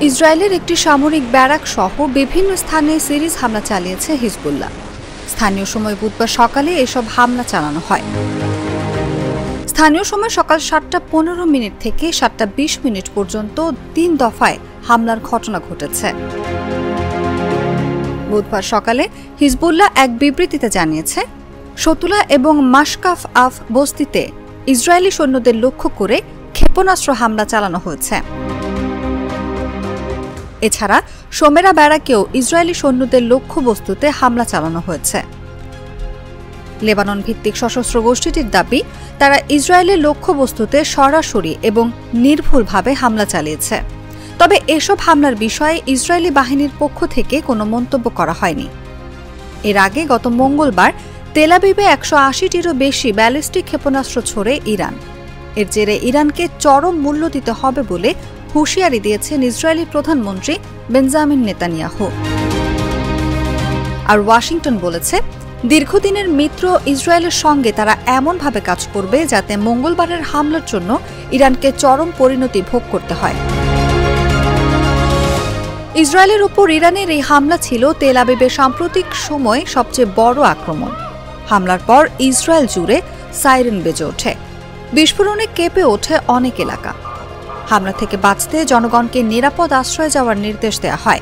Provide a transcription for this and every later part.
ইসরায়েলের একটি সামরিক ব্যারাক সহ বিভিন্ন স্থানে সিরিজ হামলা চালিয়েছে হিজবুল্লাহ। স্থানীয় সময় বুধবার সকালে এসব হামলা চালানো হয়। স্থানীয় সময় সকাল ৭টা ১৫ থেকে ৭টা ২০ পর্যন্ত ৩ দফায় হামলার ঘটনা ঘটেছে। বুধবার সকালে হিজবুল্লাহ এক বিবৃতিতে জানিয়েছে, শতুলা এবং মাশকাফ আফ বস্তিতে ইসরায়েলি সৈন্যদের লক্ষ্য করে ক্ষেপণাস্ত্র হামলা চালানো হয়েছে। এছাড়া সোমেরা ব্যারাকেও ইসরায়েলি সৈন্যদের লক্ষ্যবস্তুতে হামলা চালানো হয়েছে। লেবানন ভিত্তিক সশস্ত্র গোষ্ঠীটির দাবি, তারা ইসরায়েলের লক্ষ্যবস্তুতে সরাসরি এবং নির্ভুলভাবে হামলা চালিয়েছে। তবে এসব হামলার বিষয়ে ইসরায়েলি বাহিনীর পক্ষ থেকে কোনো মন্তব্য করা হয়নি। এর আগে গত মঙ্গলবার তেল আবিবে ১৮০টিরও বেশি ব্যালিস্টিক ক্ষেপণাস্ত্র ছোড়ে ইরান। এর জেরে ইরানকে চরম মূল্য দিতে হবে বলে হুঁশিয়ারি দিয়েছেন ইসরায়েলি প্রধানমন্ত্রী বেঞ্জামিন নেতানিয়াহু। আর ওয়াশিংটন বলেছে, দীর্ঘদিনের মিত্র ইসরায়েলের সঙ্গে তারা এমনভাবে কাজ করবে যাতে মঙ্গলবারের হামলার জন্য ইরানকে চরম পরিণতি ভোগ করতে হয়। ইসরায়েলের উপর ইরানের এই হামলা ছিল তেল আবিবে সাম্প্রতিক সময়ে সবচেয়ে বড় আক্রমণ। হামলার পর ইসরায়েল জুড়ে সাইরেন বেজে ওঠে, বিস্ফোরণে কেঁপে ওঠে অনেক এলাকা। হামলা থেকে বাঁচতে জনগণকে নিরাপদ আশ্রয়ে যাওয়ার নির্দেশ দেওয়া হয়।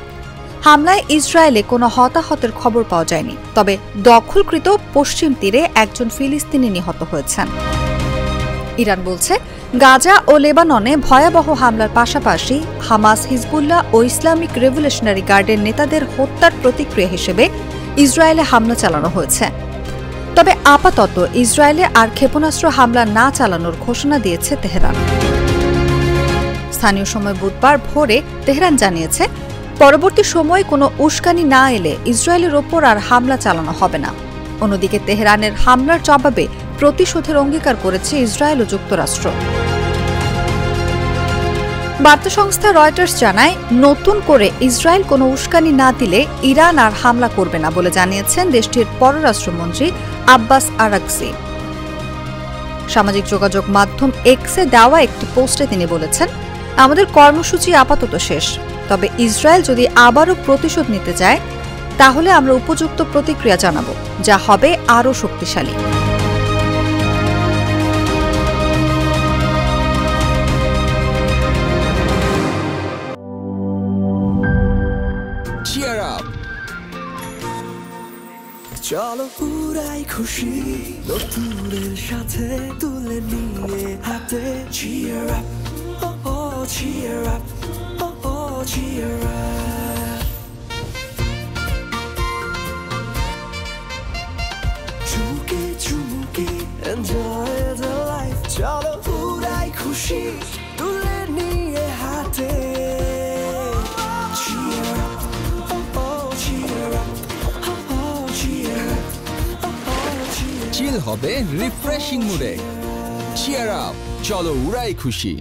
হামলায় ইসরায়েলে কোনো হতাহতের খবর পাওয়া যায়নি, তবে দখলকৃত পশ্চিম তীরে একজন ফিলিস্তিনি নিহত হয়েছেন। ইরান বলছে, গাজা ও লেবাননে ভয়াবহ হামলার পাশাপাশি হামাস, হিজবুল্লাহ ও ইসলামিক রেভলিউশনারি গার্ডের নেতাদের হত্যার প্রতিক্রিয়া হিসেবে ইসরায়েলে হামলা চালানো হয়েছে। তবে আপাতত ইসরায়েলে আর ক্ষেপণাস্ত্র হামলা না চালানোর ঘোষণা দিয়েছে তেহরান। স্থানীয় সময় বুধবার ভোরে তেহরান জানিয়েছে, পরবর্তী সময়ে কোনো উস্কানি না এলে ইসরায়েলের ওপর আর হামলা চালানো হবে না। অন্যদিকে তেহরানের হামলার জবাবে প্রতিশোধের অঙ্গীকার করেছে ইসরায়েল ও যুক্তরাষ্ট্র। বার্তা সংস্থা রয়টার্স জানায়, নতুন করে ইসরায়েল কোনো উস্কানি না দিলে ইরান আর হামলা করবে না বলে জানিয়েছেন দেশটির পররাষ্ট্রমন্ত্রী আব্বাস আরাগচি। সামাজিক যোগাযোগ মাধ্যম এক্সে দেওয়া একটি পোস্টে তিনি বলেছেন, আমাদের কর্মসূচি আপাতত শেষ, তবে ইসরায়েল যদি আবারও প্রতিশোধ নিতে যায় তাহলে আমরা উপযুক্ত প্রতিক্রিয়া জানাব, যা হবে আরও শক্তিশালী। চলো পুরাই খুশি নতুনের সাথে তুলে নিয়ে হাতে cheer up, oh oh cheer up, oh oh cheer up. চুমুকে চুমুকে enjoy the life, চলো পুরাই খুশি তুলে নিয়ে হাতে cheer up, oh oh cheer up. চিল হবে রিফ্রেশিং মুডে। চিয়ার আপ, চলো উড়াই খুশি।